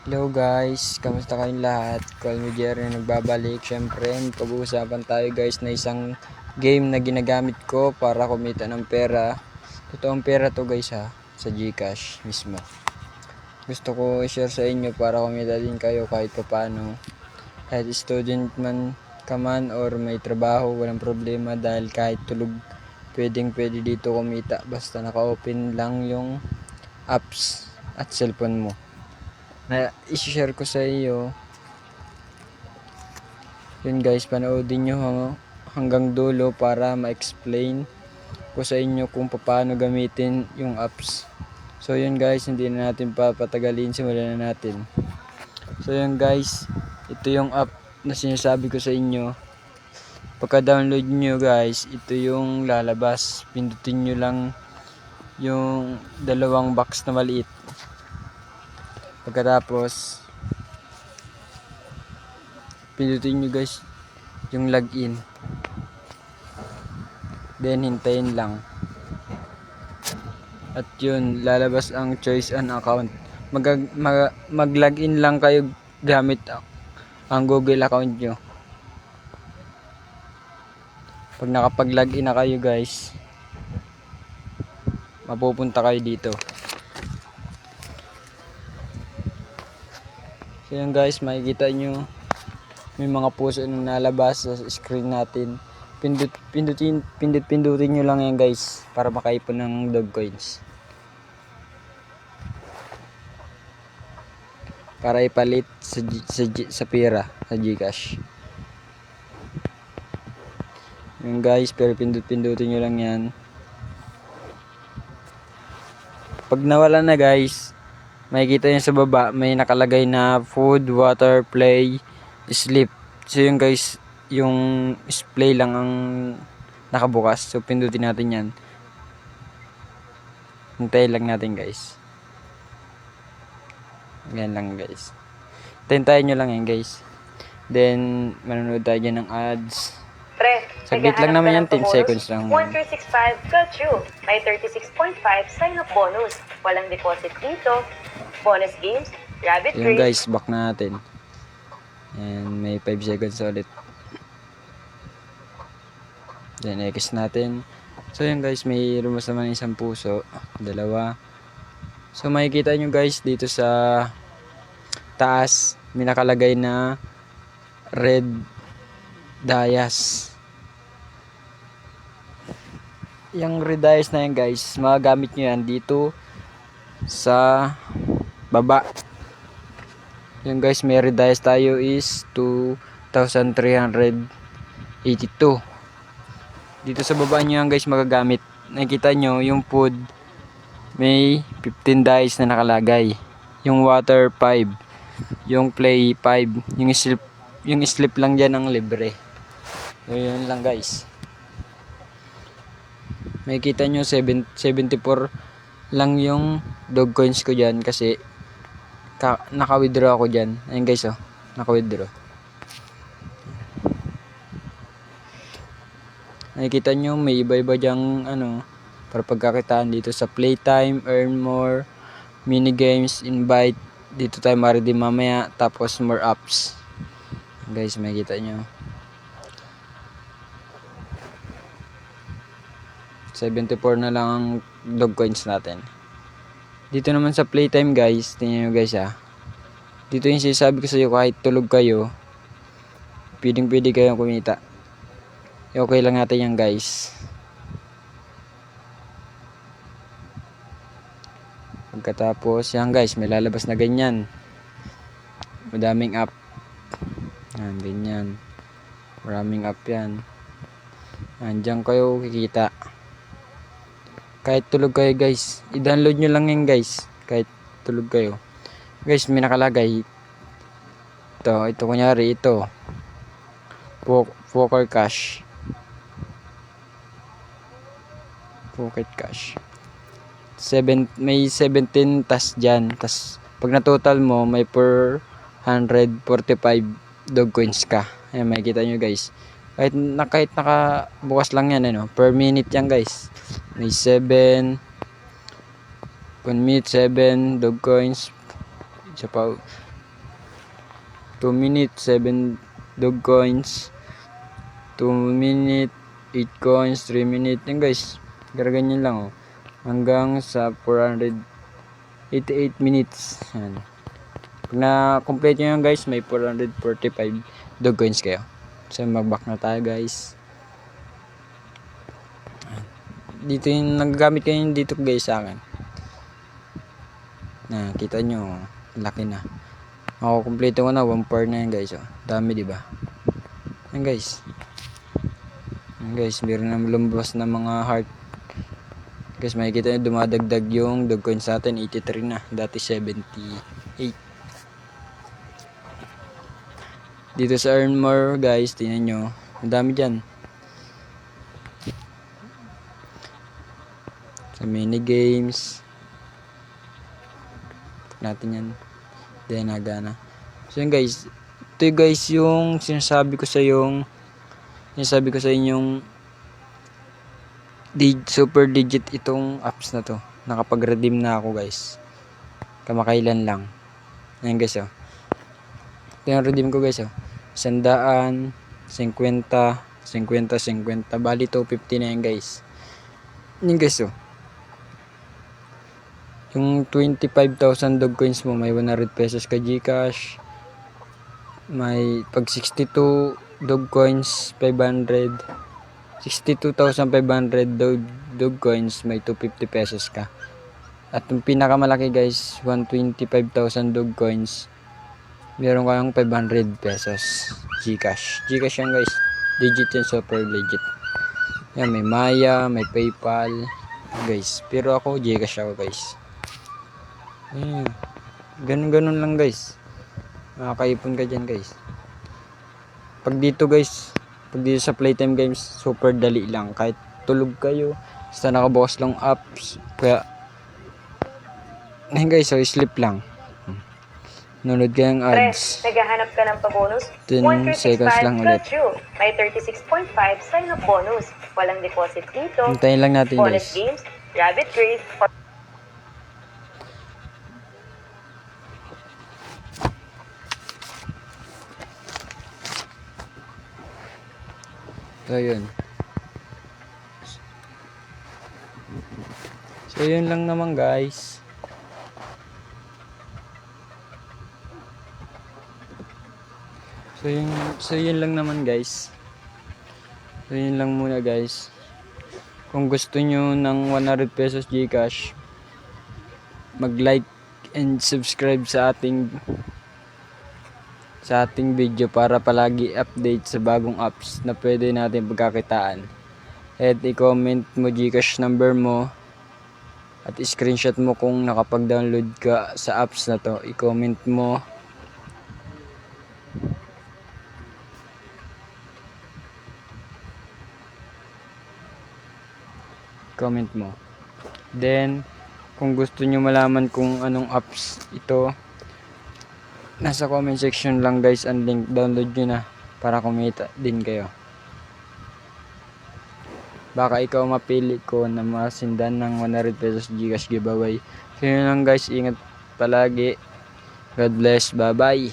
Hello guys, kamusta kayong lahat? Call me Jerry na nagbabalik. Siyempre, pag-uusapan tayo guys na isang game na ginagamit ko para kumita ng pera. Totoong pera to guys ha, sa GCash mismo. Gusto ko i-share sa inyo para kumita din kayo kahit paano. Kahit student man ka man or may trabaho, walang problema dahil kahit tulog pwede dito kumita basta naka-open lang yung apps at cellphone mo. Na i-share ko sa iyo. Yun guys, panoodin nyo hanggang dulo para ma-explain ko sa inyo kung paano gamitin yung apps. So yun guys, hindi na natin papatagalin, simulan na natin. So yun guys, ito yung app na sinasabi ko sa inyo. Pagka-download nyo guys, ito yung lalabas. Pindutin nyo lang yung dalawang box na maliit. Pagkatapos pindutin nyo guys yung login, then hintayin lang at yun lalabas ang choice an account. Mag-login lang kayo gamit ang Google account nyo. Pag nakapag-login na kayo guys, mapupunta kayo dito. So yun guys, makikita nyo may mga puso na nalabas sa screen natin. Pindutin nyo lang yan guys para makaipon ng dog coins, para ipalit sa pera sa GCash. Yun guys, pero pindutin nyo lang yan. Pag nawala na guys, makikita nyo sa baba may nakalagay na food, water, play, sleep. So yun guys, yung display lang ang nakabukas. So pindutin natin yan. Hintayin lang natin guys. Yan lang guys. Hintayin nyo lang yan guys. Then manonood tayo dyan ng ads. Saglit lang naman yan, 10 seconds lang. 1365 got you. May 36.5 sign-up bonus. Walang deposit dito. Bonus games, rabbit Yun race. guys, back na natin. And may 5 seconds ulit. Then X natin. So yun guys, may lumos naman isang puso. Dalawa. So makikita nyo guys dito sa taas, may nakalagay na red dias. Yung red dias na yan guys, magagamit nyo yan dito sa baba. Yung guys, may red dias tayo is 2,382. Dito sa baba nyo yan guys magagamit. Nakikita nyo yung food may 15 dice na nakalagay. Yung water 5. Yung play 5. Yung sleep lang dyan ang libre. So yun lang guys. Makikita nyo 74 lang yung dog coins ko dyan kasi naka-withdraw ako dyan. Ayun guys oh, naka-withdraw. Nakikita nyo may iba-iba dyang para pagkakitaan dito sa playtime, earn more, mini games, invite. Dito tayo ma-redeem mamaya, tapos more apps. Guys, makikita nyo 74 na lang ang dog coins natin. Dito naman sa playtime guys, tingnan nyo guys ha. Dito yung sinasabi ko sa iyo, kahit tulog kayo, pwede kayong kumita. Okay lang natin yan guys. Pagkatapos yan guys, may lalabas na ganyan. Madaming app. Yan, ganyan. Maraming app yan. Andiyan kayo kikita. Kahit tulog kayo guys, i-download nyo lang yan guys. Kahit tulog kayo. Guys, may nakalagay. Ito kunyari ito. Poker Cash. Pocket Cash. May 17 tas dyan. Tas pag na-total mo, may 445 dog coins ka. Ayan, makikita nyo guys. Kahit nakabukas lang yan, per minute yan guys. May 7 1 minute 7 dog coins. Isa pa 2 minutes, 7 dog coins. 2 minute, 8 coins, 3 minute. Yan guys, ganyan lang oh. Hanggang sa 488 minutes. Yan. Pag na-complete nyo yan guys, may 445 dog coins kayo. So mag-back na tayo guys. Dito yung nagagamit kayo dito guys sa akin. Na, kita nyo, laki na. Ako, kompleto ko na, 1/4 na yan guys. Oh. Dami diba? Yan guys. Yan guys, meron na lumabas na mga heart. Guys, makikita nyo dumadagdag yung dog coins natin, 83 na. Dati 78. Dito sa earn more guys, tingnan nyo. Ang dami dyan. Sa mini games. Natin yan. Then nagana. So yun guys. Ito guys yung sinasabi ko sa inyong super digit itong apps na to. Nakapag-redeem na ako guys. Kamakailan lang. Ayan guys oh. Ito yung redeem ko guys oh. 100, 50, 50, 50. Bali 250 na yan guys. Yan guys oh. Yung 25,000 dog coins mo, may 100 pesos ka GCash. May pag 62 dog coins, 500. 62,500 dog coins, may 250 pesos ka. At yung pinakamalaki guys, 125,000 dog coins, meron kayong 500 pesos GCash. GCash yan guys. Legit yan, super legit. Yan, may Maya, may PayPal guys. Pero ako, GCash ako guys. Yan. Ganun lang guys. Makakaipon ka dyan guys. Pag dito sa Playtime Games, super dali lang. Kahit tulog kayo, basta nakabukas lang apps. Kaya, guys, so sleep lang. Nunod ka ng ads. Naghahanap ka ng pabonus? 10 seconds lang ulit. You. May 36.5 sign-up bonus. Walang deposit dito. Hintayin lang natin Bonus guys. games, rabbit grave, So yun. So yun lang naman guys. So yun lang naman guys. So yun lang muna guys. Kung gusto nyo ng 100 pesos GCash, mag-like and subscribe sa ating video para palagi update sa bagong apps na pwede natin pagkakitaan. At i-comment mo GCash number mo at screenshot mo kung nakapag-download ka sa apps na to. I-comment mo. Comment mo. Then, kung gusto nyo malaman kung anong apps ito, nasa comment section lang guys ang link. Download nyo na para kumita din kayo. Baka ikaw mapili ko na masindan ng 100 pesos GCash giveaway. So yun lang guys, ingat palagi. God bless, bye bye.